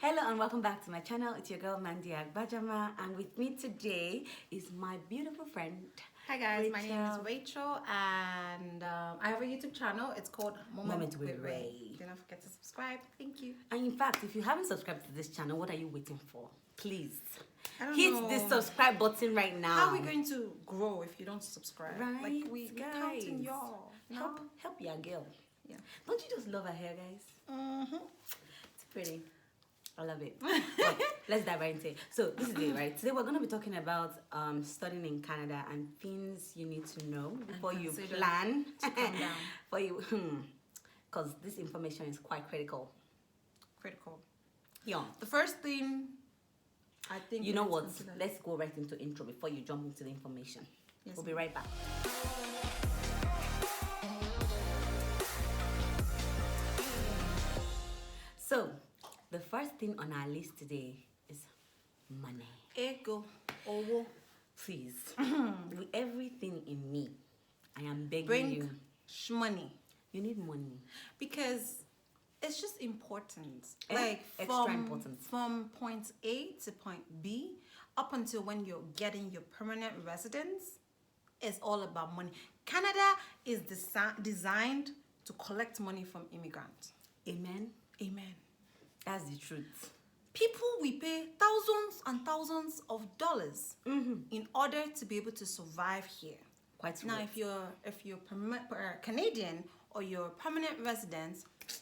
Hello and welcome back to my channel. It's your girl Mandy Agbajama, and with me today is my beautiful friend. Hi guys, my name is Rachel. Rachel and I have a YouTube channel. It's called Moment with Ray. Do not forget to subscribe. Thank you. And in fact, if you haven't subscribed to this channel, what are you waiting for? Please I don't hit know. the subscribe button right now. How are we going to grow if you don't subscribe? Right, Like we're counting guys. y'all. No? Help your girl. Yeah. Don't you just love her hair, guys? Mm-hmm. It's pretty. I love it. But let's dive right into it. So this is it, right? Today we're going to be talking about studying in Canada and things you need to know before you plan. Calm down. For you, because this information is quite critical. Critical. Yeah. The first thing I think You know what? consider- Let's go right into intro before you jump into the information. Yes, We'll be right back. So, the first thing on our list today is money. Ego. Owo. Please, with everything in me, I am begging Bring you. money. You need money. Because it's just important. Like extra important. From point A to point B, up until when you're getting your permanent residence, it's all about money. Canada is designed to collect money from immigrants. Amen. Amen. That's the truth. People will pay thousands and thousands of dollars in order to be able to survive here. Quite Now, right. if you're Canadian or you're permanent resident,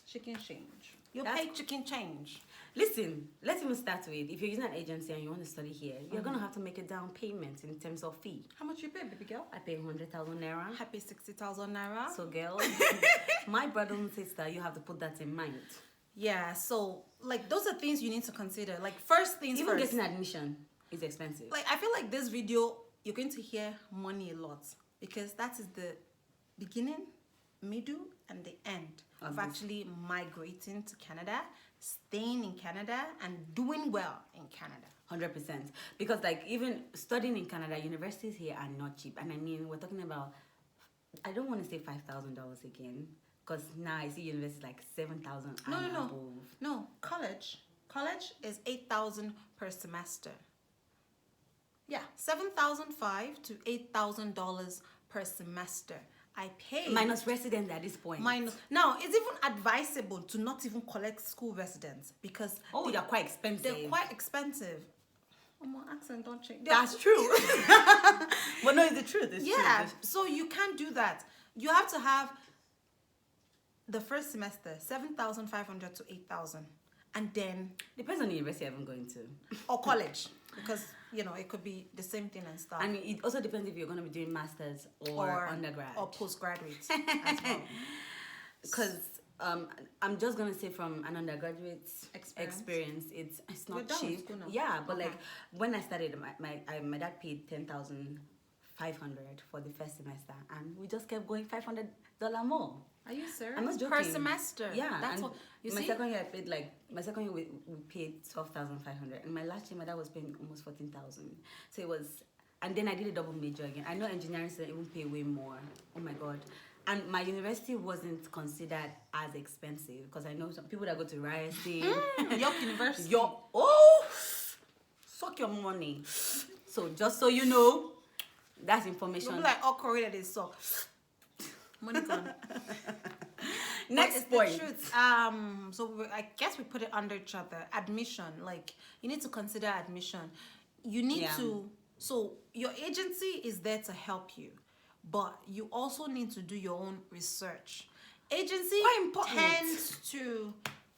chicken change. You That's- pay chicken change. Listen, let's even start with, if you're using an agency and you want to study here, you're going to have to make a down payment in terms of fee. How much you pay, baby girl? I pay 100,000 naira. I pay 60,000 naira. So, girl, my brother and sister, you have to put that in mind. Yeah, so like those are things you need to consider. Like first things Even first. getting admission is expensive. Like I feel like this video you're going to hear money a lot because that is the beginning, middle, and the end of actually migrating to Canada, staying in Canada, and doing well in Canada. 100%. Because, like, even studying in Canada, universities here are not cheap. And I mean, we're talking about, I don't want to say $5,000 again. Because now I see universities like 7,000 and above. No, college is 8,000 per semester. Yeah, $7,500 to $8,000 per semester. I pay Minus residents at this point. Now it's even advisable to not even collect school residents because they're quite expensive. they're quite expensive. Oh, my accent don't change. That's true. But no, it's the truth. It's Yeah, true. so you can't do that. You have to have the first semester 7,500 to 8,000, and then Depends on the university I'm going to. or college because it could be the same thing and stuff. And it also depends if you're going to be doing masters or undergrad. or postgraduate as well. Because I'm just going to say from an undergraduate Experience. it's You're not done with cheap. school now. Yeah, but Okay. like when I started, my dad paid 10,500 for the first semester, and we just kept going $500 more. Are you serious? I'm not joking. Per semester. Yeah, That's and what you my see. second year I paid we paid 12,500, and my last year my dad was paying almost 14,000. So it was, and then I did a double major again. I know engineering students even pay way more. Oh my god. And my university wasn't considered as expensive because I know some people that go to RISD, York University. suck your money. So just so you know, that's information. You'll be like, Korea is so. Money gone. Next But point. it's the truth. I guess we put it under each other. Admission, like you need to consider admission. You need to. So your agency is there to help you, but you also need to do your own research. Agency Quite important. tends to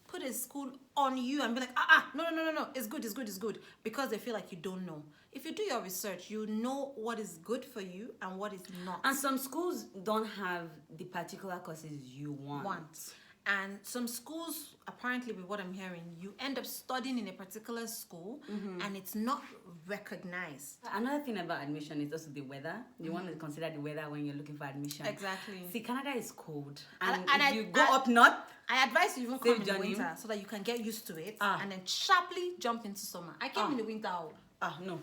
put a school on you and be like, no, it's good, because they feel like you don't know. If you do your research, you know what is good for you and what is not. And some schools don't have the particular courses you want. And some schools, apparently with what I'm hearing, you end up studying in a particular school and it's not recognized. Another thing about admission is also the weather. You want to consider the weather when you're looking for admission. Exactly. See, Canada is cold. And And if you go up north, I advise you even come in the journey. winter so that you can get used to it and then sharply jump into summer. I came in the winter. no.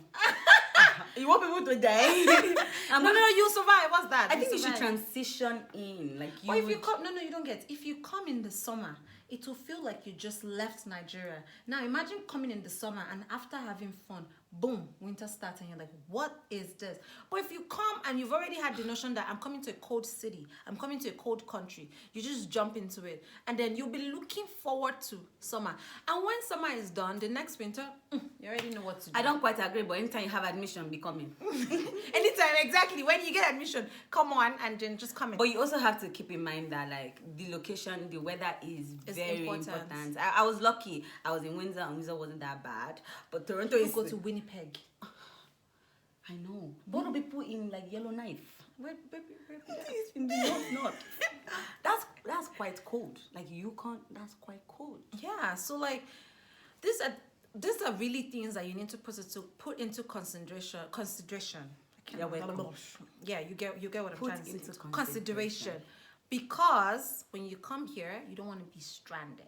You want people to die? No, you'll survive. What's that? I think you should transition in. Like you. Or if you come, no, you don't get. If you come in the summer, it will feel like you just left Nigeria. Now imagine coming in the summer and after having fun, boom, winter starts and you're like, what is this? But if you come and you've already had the notion that I'm coming to a cold city, I'm coming to a cold country, you just jump into it. And then you'll be looking forward to summer. And when summer is done, the next winter, you already know what to do. I don't quite agree, but anytime you have admission, be coming. Anytime, exactly. When you get admission, come on and then just come in. But you also have to keep in mind that like the location, the weather is very important. I was lucky. I was in Windsor and Windsor wasn't that bad. But Toronto is... go to Winnipeg. I know. Both of people in like Yellowknife. Where in the north. That's quite cold. Like Yukon, that's quite cold. Yeah. So like these are really things that you need to put into consideration. Yeah, you get what I'm trying to say. Consideration. Because when you come here, you don't want to be stranded.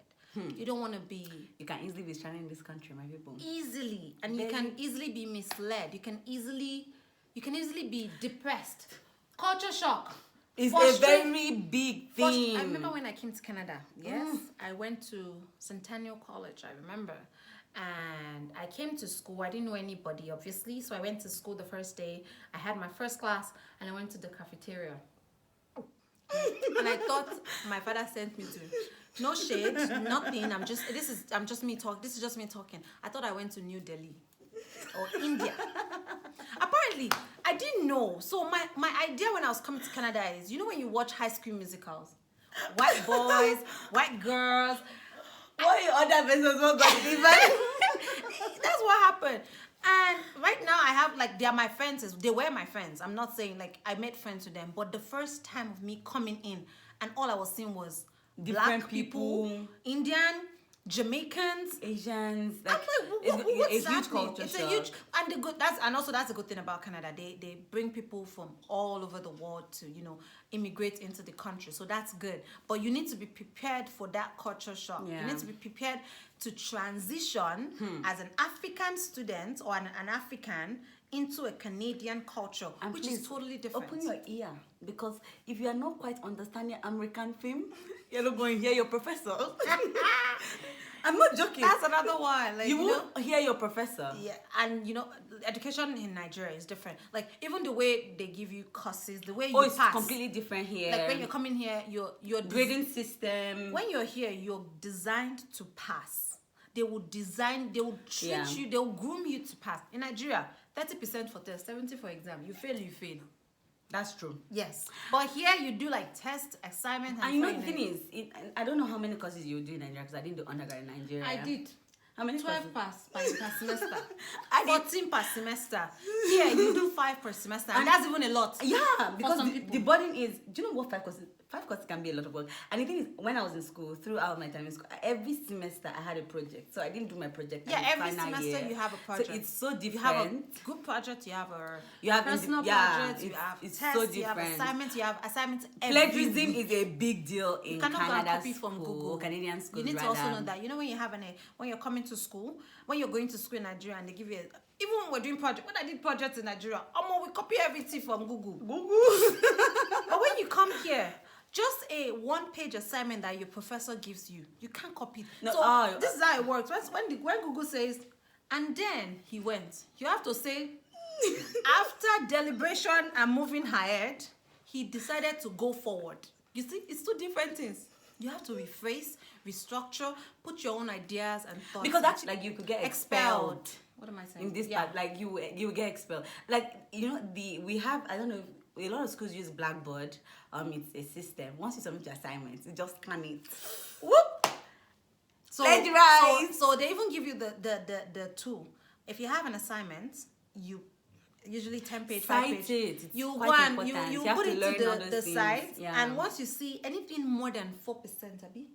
You don't want to be... You can easily be stranded in this country, my people. Easily. And you can easily be misled. You can easily be depressed. Culture shock. It's a very big thing. I remember when I came to Canada. Yes. I went to Centennial College, I remember. And I came to school. I didn't know anybody, obviously. So I went to school the first day. I had my first class and I went to the cafeteria. And I thought my father sent me to... No shade, nothing. This is just me talking. I thought I went to New Delhi or India. Apparently, I didn't know. So my idea when I was coming to Canada is, you know when you watch High School Musicals? White boys, white girls. What other persons won't got even? That's what happened. And right now I have like, they are my friends. They were my friends. I'm not saying like I made friends with them. But the first time of me coming in and all I was seeing was different black people, Indian, Jamaicans, Asians. Like, I'm like, what's it's happening? Huge culture It's shock. a huge, and also that's a good thing about Canada. They bring people from all over the world to immigrate into the country. So that's good. But you need to be prepared for that culture shock. Yeah. You need to be prepared to transition as an African student or an African into a Canadian culture, and which is totally different. Open your ear, because if you are not quite understanding American film, you're not going to hear your professor. I'm not joking. That's another one. Like, you won't hear your professor. Yeah, and education in Nigeria is different. Like even the way they give you courses, the way you it's pass, completely different here. Like when you're coming here, your grading system. When you're here, you're designed to pass. They will treat you, they will groom you to pass. In Nigeria, 30% for test, 70% for exam. You fail, you fail. That's true. Yes. But here you do like test, assignment, and the thing is, I don't know how many courses you do in Nigeria because I didn't do undergrad in Nigeria. I did. How many 12 per semester. I did 14 per semester. Here you do 5 per semester. And that's even a lot. Yeah, because some the burden is, do you know what 5 courses? 5 courses can be a lot of work. And the thing is, when I was in school, throughout my time in school, every semester I had a project. So I didn't do my project. Yeah, every semester you have a project. So it's so different. You have a good project, you have a personal project, you have it's tests, so different. you have assignments, Plagiarism is a big deal in you cannot Canada copy from Google. Canadian schools. You need to also know that, when you're coming to school, when you're going to school in Nigeria and they give you even when we're doing project, when I did projects in Nigeria, we copy everything from Google. But when you come here, just a one-page assignment that your professor gives you, you can't copy. No, so this is how it works. When Google says, and then he went, you have to say, after deliberation and moving ahead, he decided to go forward. You see, it's two different things. You have to rephrase, restructure, put your own ideas and thoughts. Because actually, like, you could get expelled. What am I saying? In this part, like you get expelled. Like, we have, I don't know, a lot of schools use Blackboard. It's a system. Once you submit your assignments, you just scan it. Whoop! So they even give you the tool. If you have an assignment, you usually 10-page, 5-page. You go and you put it to the side, and once you see anything more than 4%, Abi?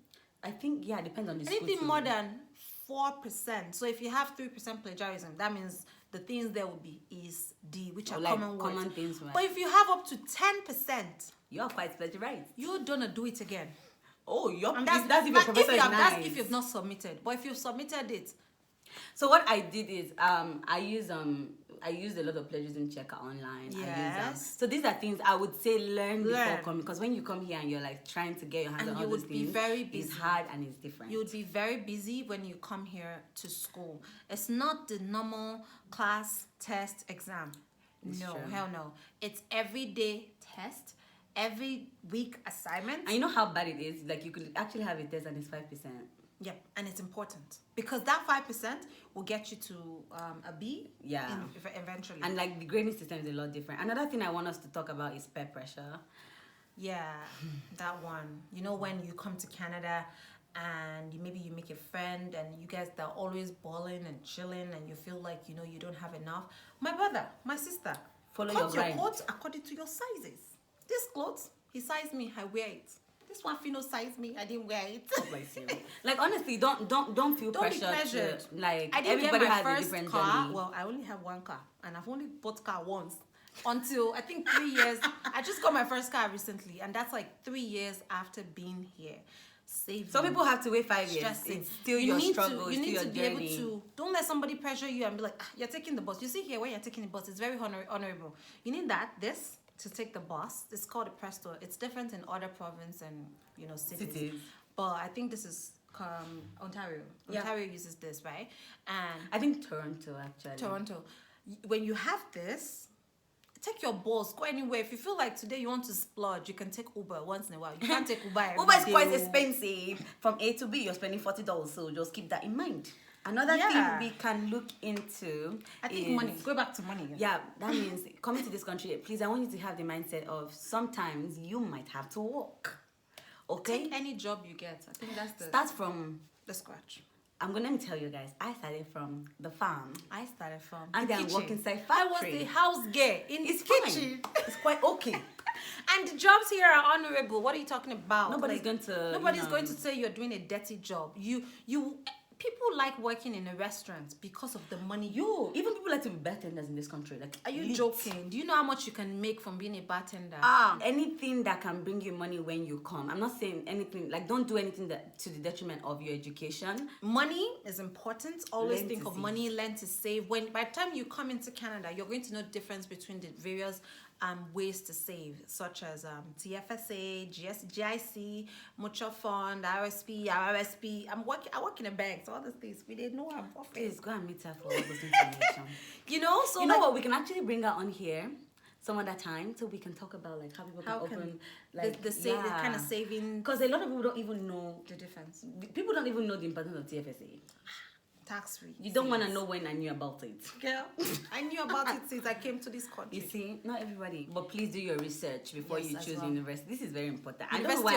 I think it depends on the school. Anything more than 4%. So if you have 3% plagiarism, that means the things there will be is D, which are like common words. Things, right? But if you have up to 10%, you're quite plagiarized. You're gonna do it again. Oh, that's if your professor is nice. That's if you've not submitted. But if you've submitted it. So what I did is I used a lot of plagiarism checker online. Yes. So these are things I would say learn before coming, because when you come here and you're like trying to get your hands on all those things, very busy. It's hard and it's different. You would be very busy when you come here to school. It's not the normal class test exam. No, hell no. It's everyday test, every week assignment. And you know how bad it is? Like you could actually have a test and it's 5%. Yep, and it's important because that 5% will get you to a B. Yeah. Eventually. And like the grading system is a lot different. Another thing I want us to talk about is peer pressure. Yeah, that one. You know, when you come to Canada and maybe you make a friend and you guys are always balling and chilling and you feel like, you know, you don't have enough. My brother, my sister, follow cut your your coat according to your sizes. This clothes, he sized me, I wear it. This one Fino sized me, I didn't wear it. Oh, bless you. Like honestly, don't feel pressure. Be pressured. Like I didn't everybody get my has first a different car. journey. Well, I only have one car, and I've only bought car once. Until I think 3 years. I just got my first car recently, and that's like 3 years after being here. Saving. Some people have to wait 5 years. Stressing. It's still your struggle. You need to be journey. able to. Don't let somebody pressure you and be like, you're taking the bus. You see here when you're taking the bus, it's very honorable. You need this to take the bus. It's called a Presto. It's different in other province and cities. But I think this is Ontario. Yeah. Ontario uses this, right? And I think Toronto actually. Toronto. When you have this, take your balls, go anywhere. If you feel like today you want to splurge, you can take Uber once in a while. You can't take Uber every Uber is day. quite expensive. From A to B, you're spending $40, so just keep that in mind. Another thing we can look into is money. Go back to money. Yeah, that means coming to this country, please, I want you to have the mindset of sometimes you might have to work. Okay? Take any job you get. I think that's the... Start from the scratch. Let me tell you guys, I started from the farm. I started from and the then kitchen. work inside factory. I was the house girl in the kitchen. It's quite okay. And the jobs here are honorable. What are you talking about? Nobody's going to say you're doing a dirty job. People like working in a restaurant because of the money. Even people like to be bartenders in this country. Like, are you joking? Do you know how much you can make from being a bartender? Anything that can bring you money when you come. I'm not saying anything, like don't do anything that to the detriment of your education. Money is important. Always think of money, learn to save. By the time you come into Canada, you're going to know the difference between the various ways to save, such as TFSA, GIC, mutual fund, RSP. I work in a bank, so all these things we didn't know. Please go and meet her for all this information. So you know what? We can actually bring her on here some other time, so we can talk about like how people can open like the kind of saving. Because a lot of people don't even know the difference. People don't even know the importance of TFSA. Tax-free. You don't want to know when I knew about it. Girl, I knew about it since I came to this country. You see, not everybody. But please do your research before you choose university. This is very important. University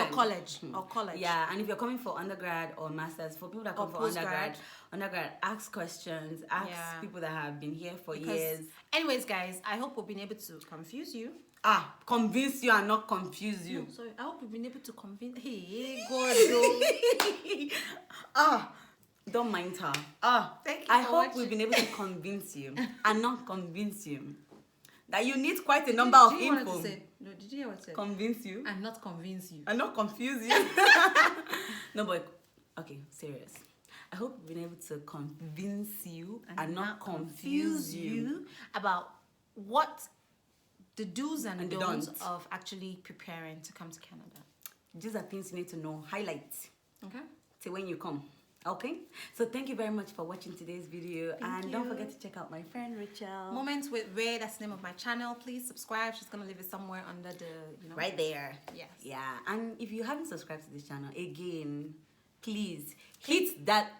or college. Yeah, and if you're coming for undergrad or masters, for people that come for undergrad, ask questions. Ask people that have been here for years. Anyways, guys, I hope we've been able to confuse you. Convince you and not confuse you. No, sorry, I hope we've been able to convince. Hey, God, don't mind her. Thank you. I hope we've been able to convince you and not convince you that you need quite a number of info. Did you hear what I said? Convince you and not convince you and not confuse you. No, but okay, serious. I hope we've been able to convince you and not confuse you about what the do's and don'ts of actually preparing to come to Canada. These are things you need to know. Highlights. Okay. So when you come. Okay, so thank you very much for watching today's video. Don't forget to check out my friend Rachel. Moments with Ray, that's the name of my channel. Please subscribe. She's gonna leave it somewhere under the, right there. Yes. Yeah, and if you haven't subscribed to this channel, again, please hit that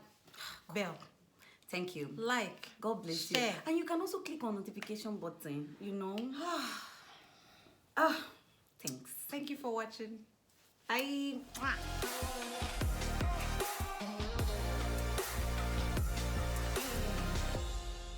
bell. Thank you. Like. God bless share. you. And you can also click on notification button. Thanks. Thank you for watching. Bye.